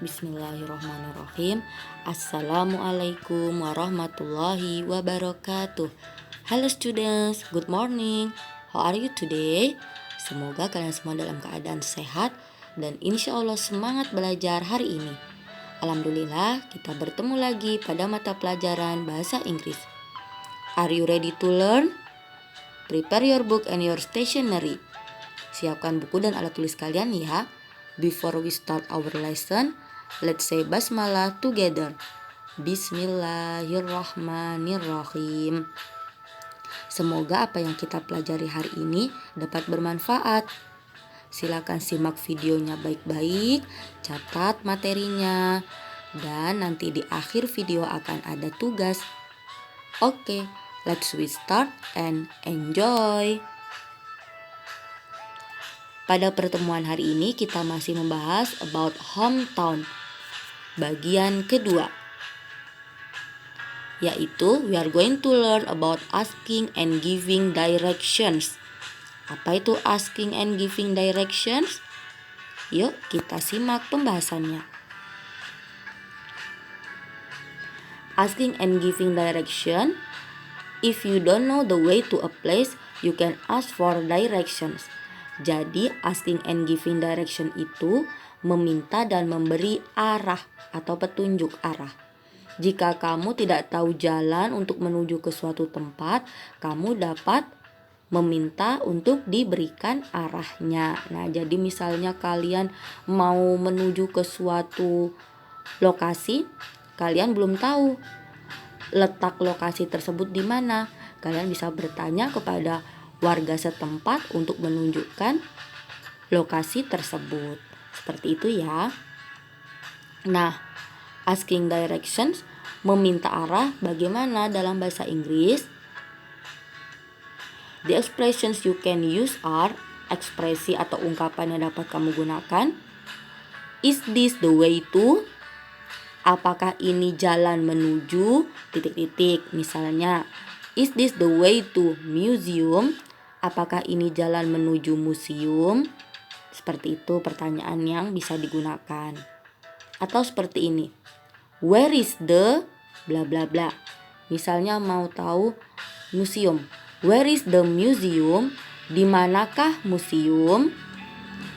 Bismillahirrahmanirrahim. Assalamualaikum warahmatullahi wabarakatuh. Hello students, good morning. How are you today? Semoga kalian semua dalam keadaan sehat dan insya Allah semangat belajar hari ini. Alhamdulillah kita bertemu lagi pada mata pelajaran bahasa Inggris. Are you ready to learn? Prepare your book and your stationery. Siapkan buku dan alat tulis kalian ya. Before we start our lesson, let's say basmalah together. Bismillahirrahmanirrahim. Semoga apa yang kita pelajari hari ini dapat bermanfaat. Silakan simak videonya baik-baik, catat materinya, dan nanti di akhir video akan ada tugas. Oke, let's we start and enjoy. Pada pertemuan hari ini kita masih membahas about hometown. Bagian kedua, yaitu we are going to learn about asking and giving directions. Apa itu asking and giving directions? Yuk kita simak pembahasannya. Asking and giving direction. If you don't know the way to a place, you can ask for directions. Jadi asking and giving direction itu meminta dan memberi arah atau petunjuk arah. Jika kamu tidak tahu jalan untuk menuju ke suatu tempat, kamu dapat meminta untuk diberikan arahnya. Nah, jadi misalnya kalian mau menuju ke suatu lokasi, kalian belum tahu letak lokasi tersebut di mana. Kalian bisa bertanya kepada warga setempat untuk menunjukkan lokasi tersebut. Seperti itu ya. Nah, asking directions, meminta arah bagaimana dalam bahasa Inggris? The expressions you can use are, ekspresi atau ungkapan yang dapat kamu gunakan. Is this the way to? Apakah ini jalan menuju titik-titik? Misalnya, is this the way to museum? Apakah ini jalan menuju museum? Seperti itu pertanyaan yang bisa digunakan. Atau seperti ini. Where is the bla bla bla? Misalnya mau tahu museum. Where is the museum? Di manakah museum?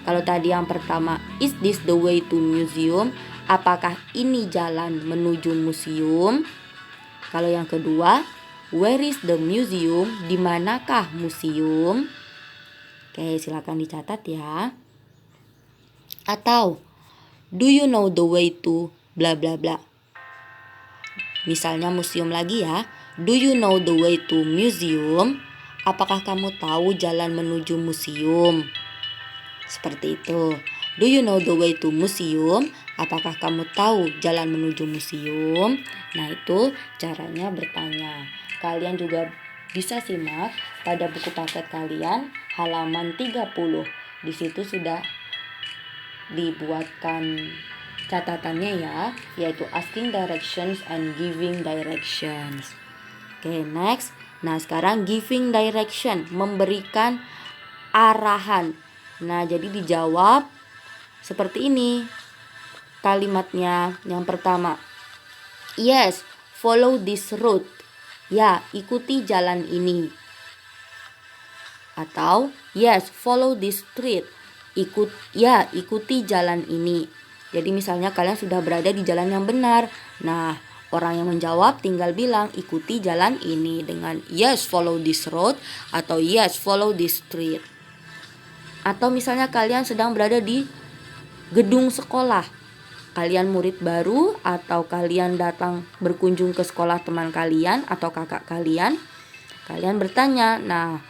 Kalau tadi yang pertama, is this the way to museum? Apakah ini jalan menuju museum? Kalau yang kedua, where is the museum? Di manakah museum? Oke, silakan dicatat ya. Atau, do you know the way to bla bla bla? Misalnya museum lagi ya. Do you know the way to museum? Apakah kamu tahu jalan menuju museum? Seperti itu. Do you know the way to museum? Apakah kamu tahu jalan menuju museum? Nah, itu caranya bertanya. Kalian juga bisa simak pada buku paket kalian halaman 30. Di situ sudah dibuatkan catatannya ya, yaitu asking directions and giving directions. Oke, next. Nah, sekarang giving direction, memberikan arahan. Nah, jadi dijawab seperti ini kalimatnya. Yang pertama, yes, follow this route. Ya, ikuti jalan ini. Atau, yes, follow this street. Ikuti jalan ini. Jadi misalnya kalian sudah berada di jalan yang benar. Nah, orang yang menjawab tinggal bilang ikuti jalan ini dengan yes, follow this road atau yes, follow this street. Atau misalnya kalian sedang berada di gedung sekolah. Kalian murid baru atau kalian datang berkunjung ke sekolah teman kalian atau kakak kalian. Kalian bertanya, nah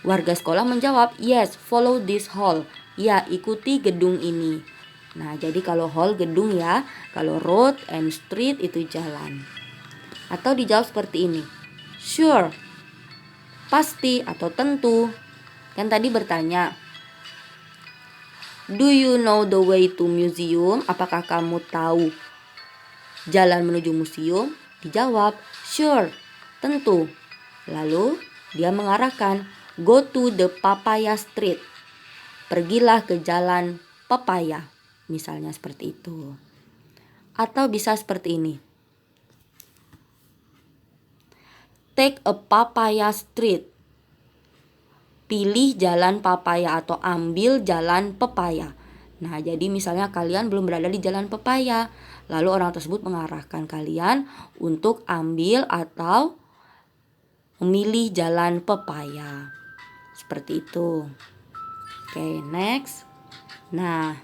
warga sekolah menjawab, yes, follow this hall. Ya, ikuti gedung ini. Nah, jadi kalau hall gedung ya, kalau road and street itu jalan. Atau dijawab seperti ini, sure, pasti atau tentu. Kan tadi bertanya, do you know the way to museum? Apakah kamu tahu jalan menuju museum? Dijawab, sure, tentu. Lalu dia mengarahkan, go to the papaya street. Pergilah ke jalan pepaya. Misalnya seperti itu. Atau bisa seperti ini. Take a papaya street. Pilih jalan papaya atau ambil jalan pepaya. Nah, jadi misalnya kalian belum berada di jalan pepaya, lalu orang tersebut mengarahkan kalian untuk ambil atau memilih jalan pepaya. Seperti itu. Oke, next. Nah,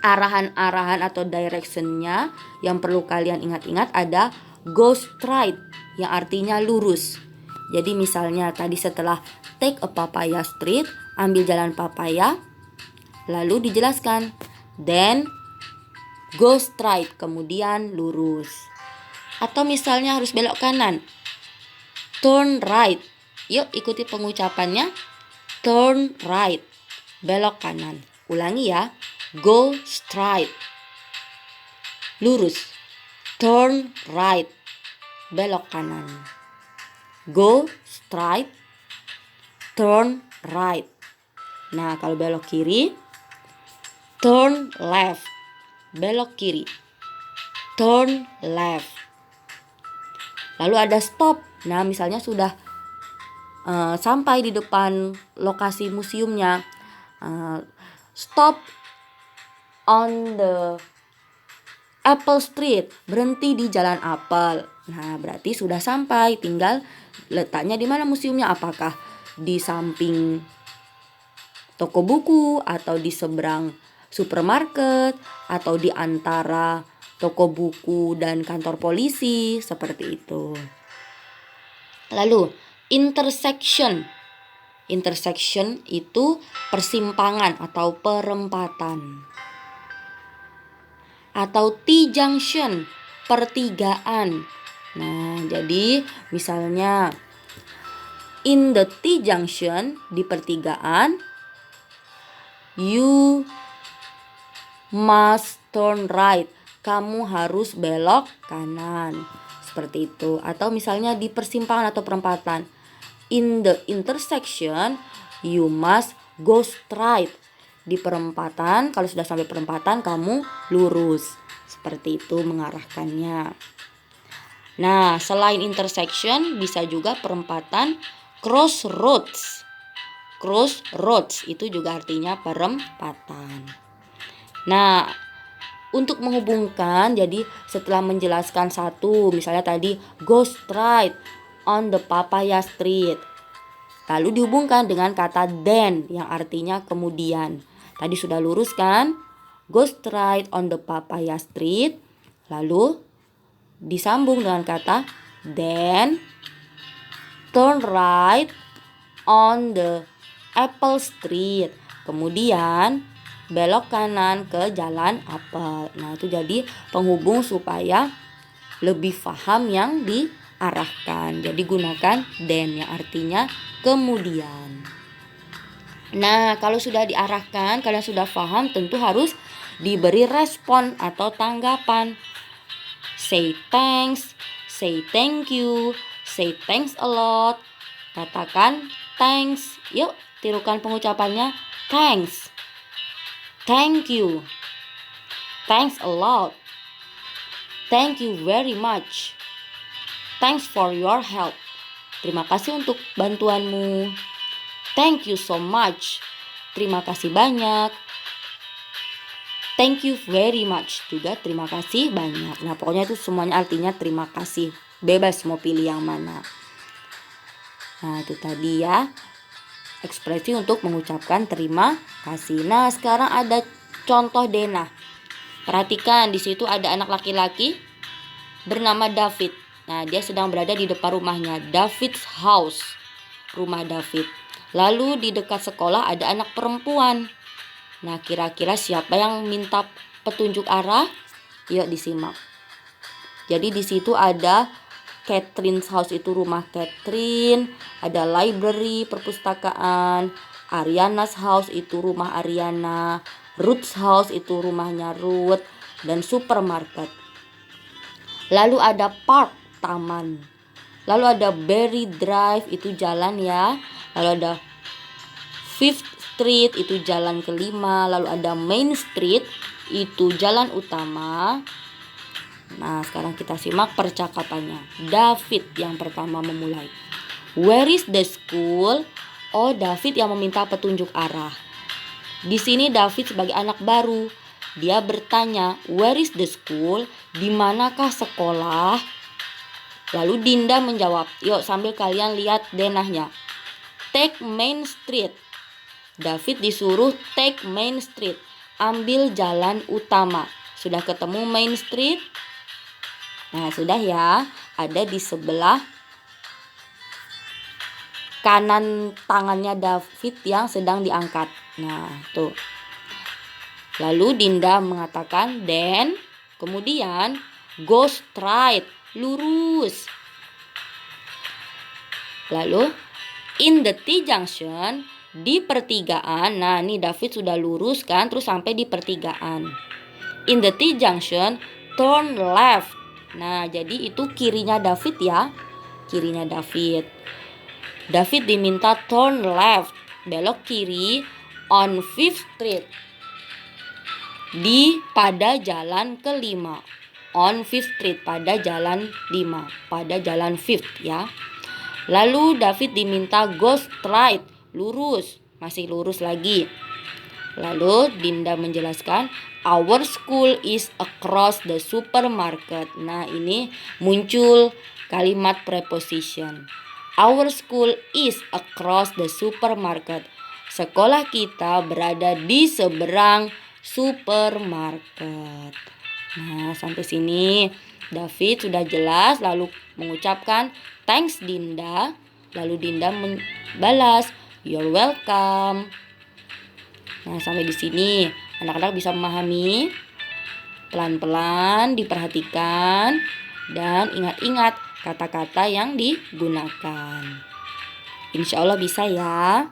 arahan-arahan atau directionnya yang perlu kalian ingat-ingat ada go straight, yang artinya lurus. Jadi misalnya tadi setelah take a papaya street, ambil jalan papaya, lalu dijelaskan, then go straight, kemudian lurus. Atau misalnya harus belok kanan, turn right. Yuk ikuti pengucapannya, turn right, belok kanan. Ulangi ya, go straight, lurus, turn right, belok kanan. Go straight, turn right. Nah, kalau belok kiri, turn left, belok kiri, turn left. Lalu ada stop. Nah, misalnya sudah sampai di depan lokasi museumnya, stop on the Apple Street, berhenti di Jalan Apel. Nah, berarti sudah sampai, tinggal letaknya di mana museumnya, apakah di samping toko buku atau di seberang supermarket atau di antara toko buku dan kantor polisi, seperti itu. Lalu intersection. Intersection itu persimpangan atau perempatan. Atau T-junction, pertigaan. Nah, jadi misalnya in the T-junction, di pertigaan, you must turn right, kamu harus belok kanan. Seperti itu. Atau misalnya di persimpangan atau perempatan, in the intersection, you must go straight. Di perempatan, kalau sudah sampai perempatan, kamu lurus. Seperti itu mengarahkannya. Nah, selain intersection, bisa juga perempatan crossroads. Crossroads itu juga artinya perempatan. Nah, untuk menghubungkan, jadi setelah menjelaskan satu, misalnya tadi go straight on the papaya street, lalu dihubungkan dengan kata then yang artinya kemudian. Tadi sudah lurus kan, go straight on the papaya street, lalu disambung dengan kata then turn right on the Apple Street, kemudian belok kanan ke Jalan Apel. Nah, itu jadi penghubung supaya lebih paham yang diarahkan. Jadi gunakan then yang artinya kemudian. Nah, kalau sudah diarahkan, kalian sudah paham, tentu harus diberi respon atau tanggapan. Say thanks, say thank you, say thanks a lot. Katakan thanks. Yuk, tirukan pengucapannya. Thanks. Thank you. Thanks a lot. Thank you very much. Thanks for your help. Terima kasih untuk bantuanmu. Thank you so much. Terima kasih banyak. Thank you very much. Juga terima kasih banyak. Nah, pokoknya itu semuanya artinya terima kasih. Bebas mau pilih yang mana. Nah, itu tadi ya, ekspresi untuk mengucapkan terima kasih. Nah, sekarang ada contoh denah. Perhatikan, di situ ada anak laki-laki bernama David. Nah, dia sedang berada di depan rumahnya, David's house, rumah David. Lalu di dekat sekolah ada anak perempuan. Nah, kira-kira siapa yang minta petunjuk arah? Yuk disimak. Jadi di situ ada Catherine's house, itu rumah Catherine, ada library, perpustakaan, Ariana's house itu rumah Ariana, Ruth's house itu rumahnya Ruth, dan supermarket. Lalu ada park, taman. Lalu ada Berry Drive, itu jalan ya. Lalu ada Fifth Street, itu jalan kelima. Lalu ada Main Street, itu jalan utama. Nah, sekarang kita simak percakapannya. David yang pertama memulai. Where is the school? Oh, David yang meminta petunjuk arah. Di sini David sebagai anak baru. Dia bertanya, where is the school? Di manakah sekolah? Lalu Dinda menjawab, yuk sambil kalian lihat denahnya. Take Main Street. David disuruh take Main Street. Ambil jalan utama. Sudah ketemu Main Street? Nah, sudah ya. Ada di sebelah kanan tangannya David yang sedang diangkat. Nah, tuh. Lalu Dinda mengatakan, then, kemudian, go straight, lurus. Lalu, in the T-junction, di pertigaan. Nah, ini David sudah lurus kan, terus sampai di pertigaan. In the T-junction, turn left. Nah, jadi itu kirinya David ya. Kirinya David. David diminta turn left, belok kiri on 5th Street. Pada jalan ke-5. On 5th Street, pada jalan 5. Pada jalan 5th ya. Lalu David diminta go straight, lurus. Masih lurus lagi. Lalu Dinda menjelaskan, our school is across the supermarket. Nah, ini muncul kalimat preposition. Our school is across the supermarket. Sekolah kita berada di seberang supermarket. Nah, sampai sini David sudah jelas, lalu mengucapkan thanks Dinda. Lalu Dinda membalas, you're welcome. Nah, sampai di sini anak-anak bisa memahami. Pelan-pelan diperhatikan dan ingat-ingat kata-kata yang digunakan. Insya Allah bisa ya.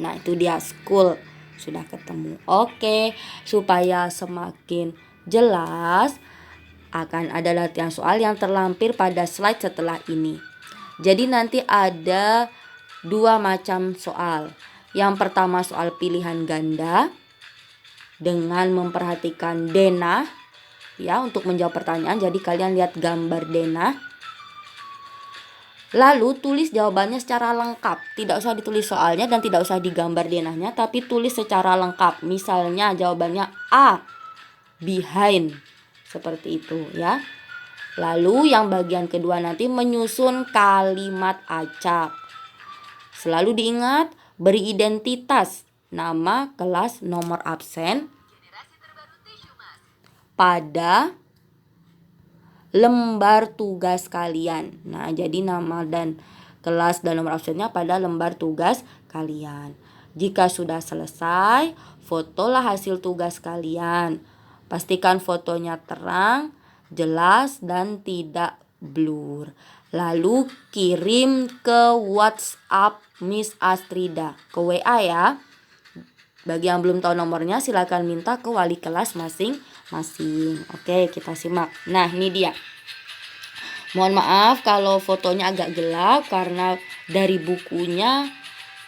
Nah, itu dia school. Sudah ketemu. Oke, supaya semakin jelas akan ada latihan soal yang terlampir pada slide setelah ini. Jadi nanti ada 2 macam soal. Yang pertama soal pilihan ganda dengan memperhatikan denah ya untuk menjawab pertanyaan. Jadi kalian lihat gambar denah. Lalu tulis jawabannya secara lengkap. Tidak usah ditulis soalnya dan tidak usah digambar denahnya, tapi tulis secara lengkap. Misalnya jawabannya A, behind. Seperti itu ya. Lalu yang bagian kedua nanti menyusun kalimat acak. Selalu diingat, beri identitas, nama, kelas, nomor absen pada lembar tugas kalian. Nah, jadi nama dan kelas dan nomor absennya pada lembar tugas kalian. Jika sudah selesai, fotolah hasil tugas kalian. Pastikan fotonya terang, jelas, dan tidak blur. Lalu kirim ke WhatsApp Miss Astrida, ke WA ya. Bagi yang belum tahu nomornya silakan minta ke wali kelas masing-masing. Oke, kita simak. Nah, ini dia. Mohon maaf kalau fotonya agak gelap karena dari bukunya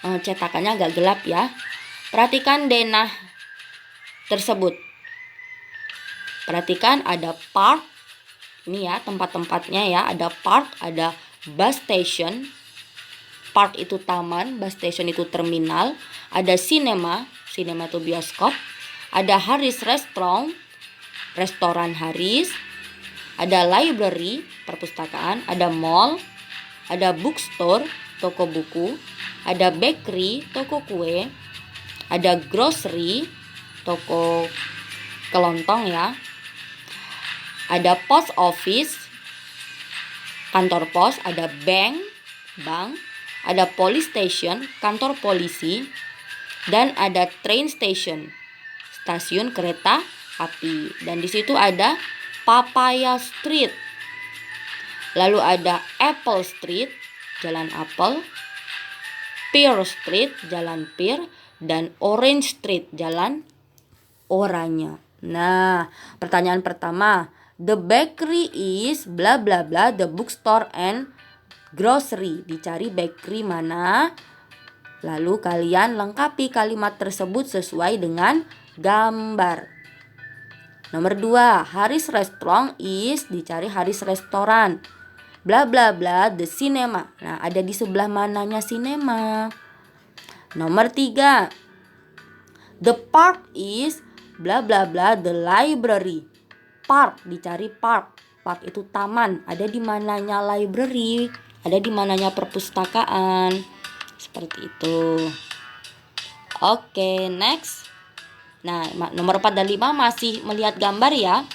cetakannya agak gelap ya. Perhatikan denah tersebut. Perhatikan ada park. Ini ya tempat-tempatnya ya, ada park, ada bus station. Park itu taman, bus station itu terminal. Ada cinema, cinema itu bioskop. Ada Harris Restaurant, restoran Harris. Ada library, perpustakaan. Ada mall, ada bookstore, toko buku. Ada bakery, toko kue. Ada grocery, toko kelontong ya. Ada post office, kantor pos. Ada bank, ada police station, kantor polisi. Dan ada train station, stasiun kereta api. Dan di situ ada Papaya Street. Lalu ada Apple Street, jalan apel. Pear Street, jalan pear. Dan Orange Street, jalan oranye. Nah, pertanyaan pertama. The bakery is bla bla bla, the bookstore and grocery. Dicari bakery mana. Lalu kalian lengkapi kalimat tersebut sesuai dengan gambar. Nomor 2, Haris restaurant is, dicari Haris restoran. Bla bla bla, the cinema. Nah, ada di sebelah mananya cinema. Nomor 3, the park is, bla bla bla, the library. Park, dicari park. Park itu taman. Ada di mananya library? Ada di mananya perpustakaan? Seperti itu. Oke, next. Nah, nomor 4 dan 5 masih melihat gambar ya.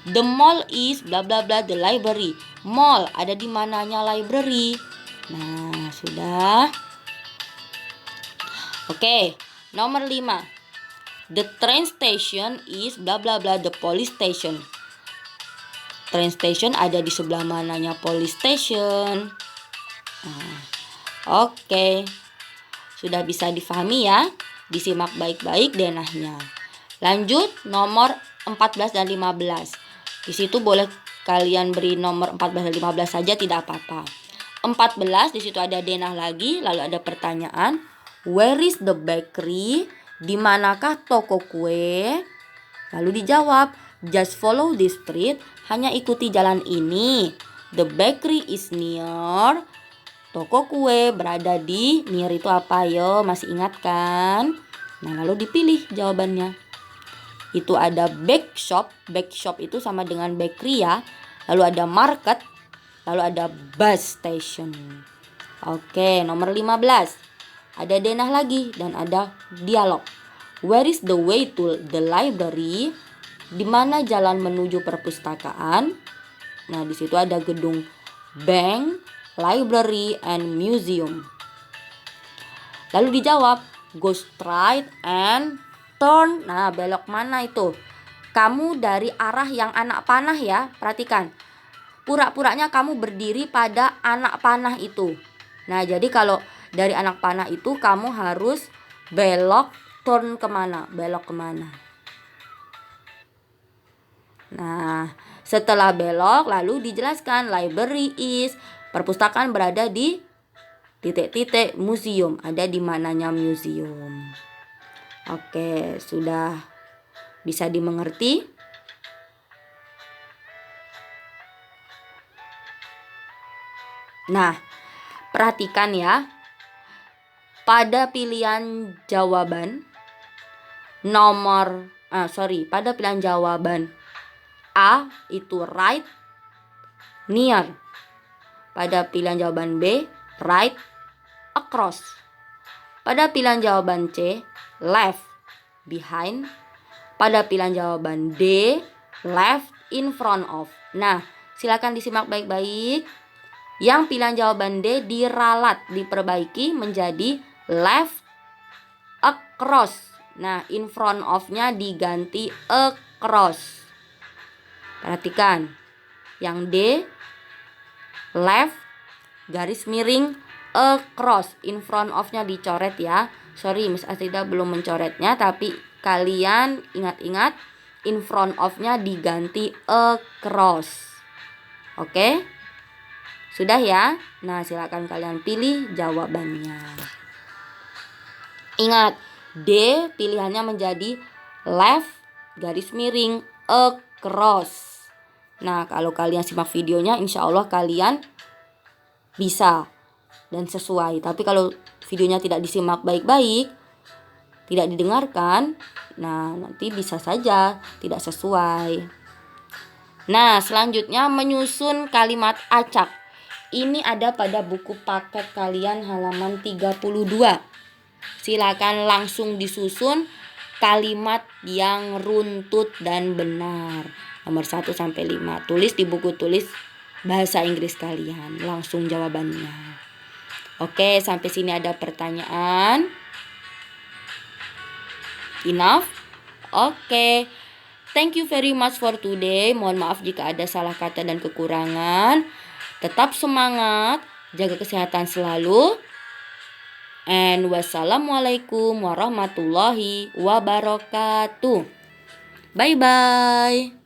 The mall is, bla bla bla, the library. Mall, ada di mananya library? Nah, sudah. Oke, nomor 5. The train station is, bla bla bla, the police station. Train station ada di sebelah mananya police station? Nah, oke. Sudah bisa difahami ya? Disimak baik-baik denahnya. Lanjut nomor 14 dan 15. Di situ boleh kalian beri nomor 14 dan 15 saja, tidak apa-apa. 14 di situ ada denah lagi, lalu ada pertanyaan. Where is the bakery? Di manakah toko kue? Lalu dijawab, just follow this street, hanya ikuti jalan ini. The bakery is near. Toko kue berada di, near itu apa yo? Masih ingat kan? Nah, lalu dipilih jawabannya. Itu ada bake shop itu sama dengan bakery ya. Lalu ada market, lalu ada bus station. Oke, nomor 15. Ada denah lagi dan ada dialog. Where is the way to the library? Di mana jalan menuju perpustakaan? Nah, di situ ada gedung bank, library, and museum. Lalu dijawab, go straight and turn. Nah, belok mana itu? Kamu dari arah yang anak panah ya. Perhatikan. Pura-puranya kamu berdiri pada anak panah itu. Nah, jadi kalau dari anak panah itu kamu harus belok, turn kemana? Belok kemana? Nah, setelah belok lalu dijelaskan library is, perpustakaan berada di titik-titik, museum ada di mananya museum. Oke, sudah bisa dimengerti? Nah, perhatikan ya. Pada pilihan jawaban pada pilihan jawaban A itu right, near. Pada pilihan jawaban B, right, across. Pada pilihan jawaban C, left, behind. Pada pilihan jawaban D, left, in front of. Nah, silakan disimak baik-baik. Yang pilihan jawaban D diralat, diperbaiki menjadi left, across. Nah, in front of-nya diganti across. Perhatikan. Yang D, left, garis miring, across. In front of-nya dicoret ya. Sorry, Miss Astrida belum mencoretnya, tapi kalian ingat-ingat in front of-nya diganti across. Oke? Sudah ya? Nah, silakan kalian pilih jawabannya. Ingat, D pilihannya menjadi left, garis miring, across. Nah, kalau kalian simak videonya, insya Allah kalian bisa dan sesuai. Tapi kalau videonya tidak disimak baik-baik, tidak didengarkan, nah nanti bisa saja tidak sesuai. Nah, selanjutnya menyusun kalimat acak. Ini ada pada buku paket kalian halaman 32. Silakan langsung disusun kalimat yang runtut dan benar. Nomor 1 sampai 5. Tulis di buku tulis bahasa Inggris kalian. Langsung jawabannya. Oke, sampai sini ada pertanyaan? Enough? Oke. Thank you very much for today. Mohon maaf jika ada salah kata dan kekurangan. Tetap semangat, jaga kesehatan selalu. And wassalamualaikum warahmatullahi wabarakatuh. Bye bye.